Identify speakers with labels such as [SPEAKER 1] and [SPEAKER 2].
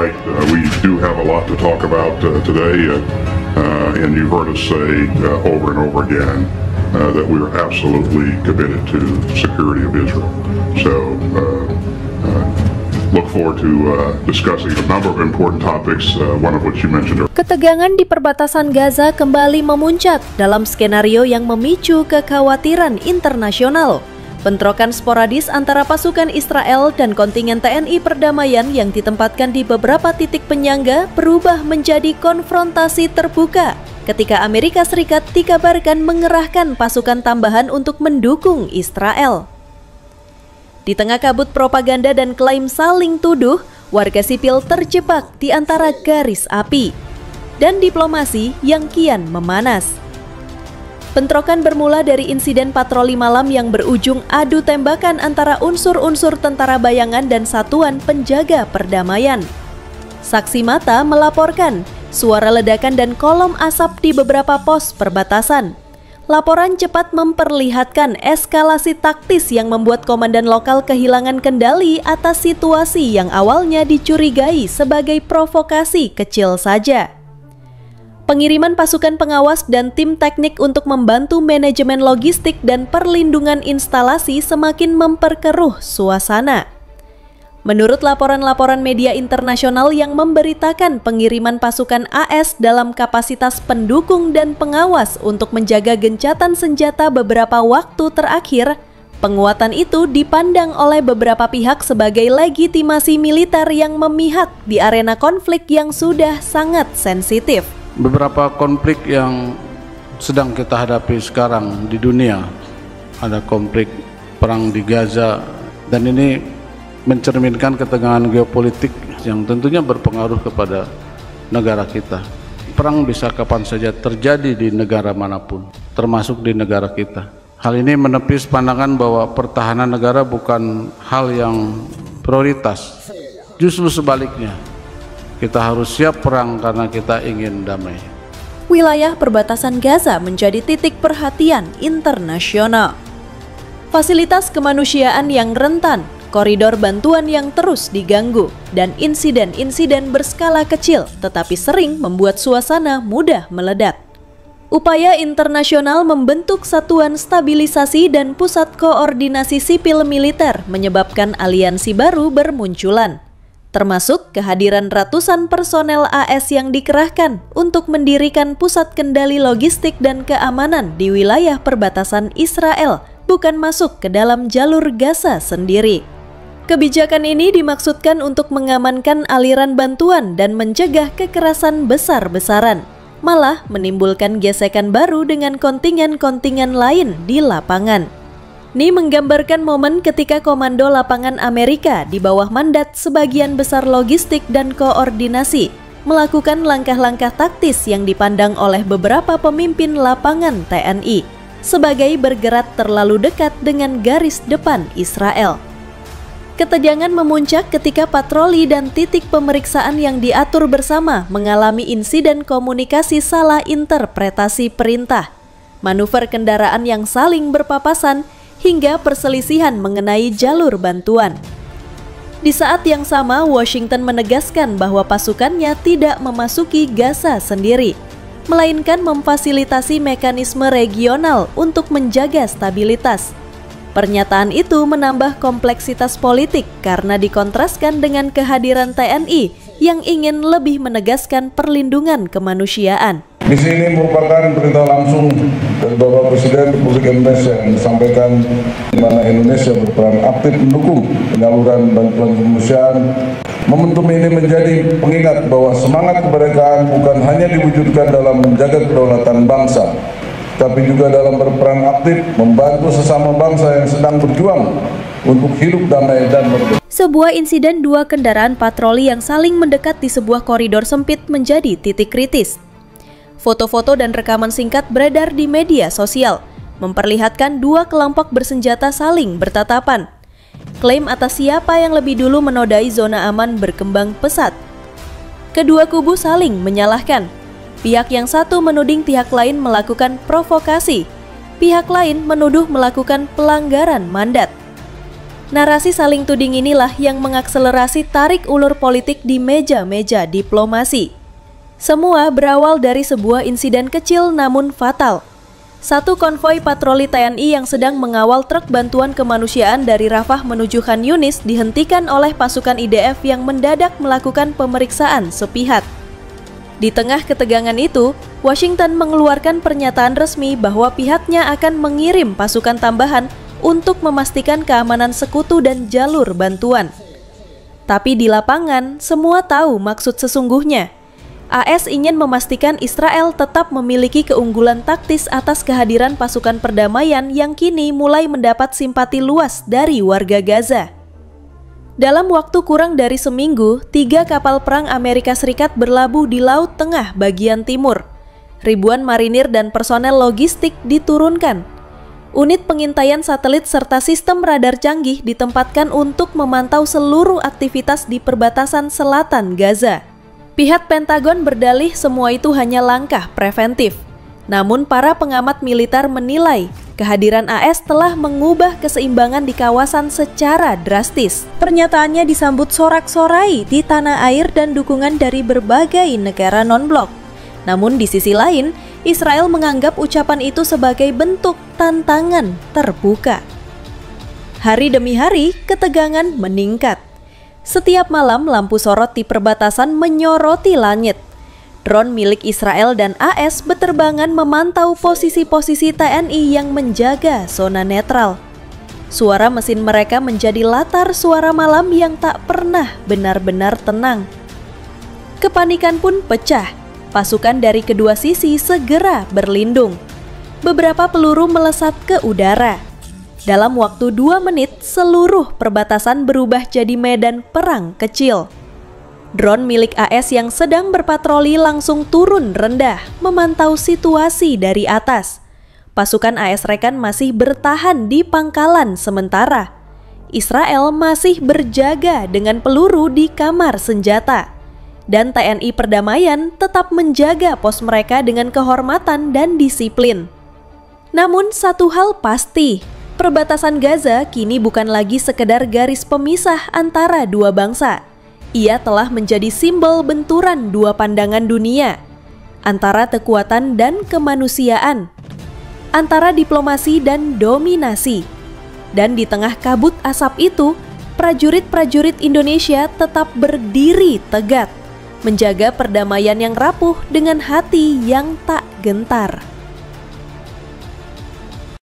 [SPEAKER 1] right. We do have a lot to talk about today, and you've heard us say over and over again that we are absolutely committed to the security of Israel. So look forward to discussing a number of important topics, one of which you mentioned earlier.
[SPEAKER 2] Ketegangan di perbatasan Gaza kembali memuncak dalam skenario yang memicu kekhawatiran internasional. Bentrokan sporadis antara pasukan Israel dan kontingen TNI perdamaian yang ditempatkan di beberapa titik penyangga berubah menjadi konfrontasi terbuka ketika Amerika Serikat dikabarkan mengerahkan pasukan tambahan untuk mendukung Israel. Di tengah kabut propaganda dan klaim saling tuduh, warga sipil terjebak di antara garis api dan diplomasi yang kian memanas. Bentrokan bermula dari insiden patroli malam yang berujung adu tembakan antara unsur-unsur tentara bayangan dan satuan penjaga perdamaian. Saksi mata melaporkan suara ledakan dan kolom asap di beberapa pos perbatasan. Laporan cepat memperlihatkan eskalasi taktis yang membuat komandan lokal kehilangan kendali atas situasi yang awalnya dicurigai sebagai provokasi kecil saja. Pengiriman pasukan pengawas dan tim teknik untuk membantu manajemen logistik dan perlindungan instalasi semakin memperkeruh suasana. Menurut laporan-laporan media internasional yang memberitakan pengiriman pasukan AS dalam kapasitas pendukung dan pengawas untuk menjaga gencatan senjata beberapa waktu terakhir, penguatan itu dipandang oleh beberapa pihak sebagai legitimasi militer yang memihak di arena konflik yang sudah sangat sensitif.
[SPEAKER 3] Beberapa konflik yang sedang kita hadapi sekarang di dunia, ada konflik perang di Gaza, dan ini mencerminkan ketegangan geopolitik yang tentunya berpengaruh kepada negara kita. Perang bisa kapan saja terjadi di negara manapun, termasuk di negara kita. Hal ini menepis pandangan bahwa pertahanan negara bukan hal yang prioritas. Justru sebaliknya, kita harus siap perang karena kita ingin damai.
[SPEAKER 2] Wilayah perbatasan Gaza menjadi titik perhatian internasional. Fasilitas kemanusiaan yang rentan, koridor bantuan yang terus diganggu, dan insiden-insiden berskala kecil tetapi sering membuat suasana mudah meledak. Upaya internasional membentuk satuan stabilisasi dan pusat koordinasi sipil militer menyebabkan aliansi baru bermunculan, termasuk kehadiran ratusan personel AS yang dikerahkan untuk mendirikan pusat kendali logistik dan keamanan di wilayah perbatasan Israel, bukan masuk ke dalam jalur Gaza sendiri. Kebijakan ini dimaksudkan untuk mengamankan aliran bantuan dan mencegah kekerasan besar-besaran, malah menimbulkan gesekan baru dengan kontingen-kontingen lain di lapangan. Ini menggambarkan momen ketika Komando Lapangan Amerika di bawah mandat sebagian besar logistik dan koordinasi melakukan langkah-langkah taktis yang dipandang oleh beberapa pemimpin lapangan TNI sebagai bergerak terlalu dekat dengan garis depan Israel. Ketegangan memuncak ketika patroli dan titik pemeriksaan yang diatur bersama mengalami insiden komunikasi salah interpretasi perintah, manuver kendaraan yang saling berpapasan, hingga perselisihan mengenai jalur bantuan. Di saat yang sama, Washington menegaskan bahwa pasukannya tidak memasuki Gaza sendiri, melainkan memfasilitasi mekanisme regional untuk menjaga stabilitas. Pernyataan itu menambah kompleksitas politik karena dikontraskan dengan kehadiran TNI yang ingin lebih menegaskan perlindungan kemanusiaan.
[SPEAKER 4] Di sini merupakan perintah langsung dari Bapak Presiden Republik Indonesia yang disampaikan di mana Indonesia berperan aktif mendukung penyaluran bantuan kemanusiaan. Momentum ini menjadi pengingat bahwa semangat kemerdekaan bukan hanya diwujudkan dalam menjaga kedaulatan bangsa, tapi juga dalam berperan aktif membantu sesama bangsa yang sedang berjuang untuk hidup damai dan merdeka.
[SPEAKER 2] Sebuah insiden dua kendaraan patroli yang saling mendekat di sebuah koridor sempit menjadi titik kritis. Foto-foto dan rekaman singkat beredar di media sosial, memperlihatkan dua kelompok bersenjata saling bertatapan. Klaim atas siapa yang lebih dulu menodai zona aman berkembang pesat. Kedua kubu saling menyalahkan. Pihak yang satu menuding pihak lain melakukan provokasi, pihak lain menuduh melakukan pelanggaran mandat. Narasi saling tuding inilah yang mengakselerasi tarik ulur politik di meja-meja diplomasi. Semua berawal dari sebuah insiden kecil namun fatal. Satu konvoi patroli TNI yang sedang mengawal truk bantuan kemanusiaan dari Rafah menuju Khan Yunis dihentikan oleh pasukan IDF yang mendadak melakukan pemeriksaan sepihak. Di tengah ketegangan itu, Washington mengeluarkan pernyataan resmi bahwa pihaknya akan mengirim pasukan tambahan untuk memastikan keamanan sekutu dan jalur bantuan. Tapi di lapangan, semua tahu maksud sesungguhnya. AS ingin memastikan Israel tetap memiliki keunggulan taktis atas kehadiran pasukan perdamaian yang kini mulai mendapat simpati luas dari warga Gaza. Dalam waktu kurang dari seminggu, 3 kapal perang Amerika Serikat berlabuh di Laut Tengah bagian timur. Ribuan marinir dan personel logistik diturunkan. Unit pengintaian satelit serta sistem radar canggih ditempatkan untuk memantau seluruh aktivitas di perbatasan selatan Gaza. Pihak Pentagon berdalih semua itu hanya langkah preventif. Namun para pengamat militer menilai kehadiran AS telah mengubah keseimbangan di kawasan secara drastis. Pernyataannya disambut sorak-sorai di tanah air dan dukungan dari berbagai negara non-blok. Namun di sisi lain, Israel menganggap ucapan itu sebagai bentuk tantangan terbuka. Hari demi hari, ketegangan meningkat. Setiap malam, lampu sorot di perbatasan menyoroti langit. Drone milik Israel dan AS beterbangan memantau posisi-posisi TNI yang menjaga zona netral. Suara mesin mereka menjadi latar suara malam yang tak pernah benar-benar tenang. Kepanikan pun pecah. Pasukan dari kedua sisi segera berlindung. Beberapa peluru melesat ke udara. Dalam waktu 2 menit, seluruh perbatasan berubah jadi medan perang kecil. Drone milik AS yang sedang berpatroli langsung turun rendah, memantau situasi dari atas. Pasukan AS Rekan masih bertahan di pangkalan sementara. Israel masih berjaga dengan peluru di kamar senjata. Dan TNI perdamaian tetap menjaga pos mereka dengan kehormatan dan disiplin. Namun satu hal pasti, perbatasan Gaza kini bukan lagi sekedar garis pemisah antara dua bangsa. Ia telah menjadi simbol benturan dua pandangan dunia, antara kekuatan dan kemanusiaan, antara diplomasi dan dominasi. Dan di tengah kabut asap itu, prajurit-prajurit Indonesia tetap berdiri tegak, menjaga perdamaian yang rapuh dengan hati yang tak gentar.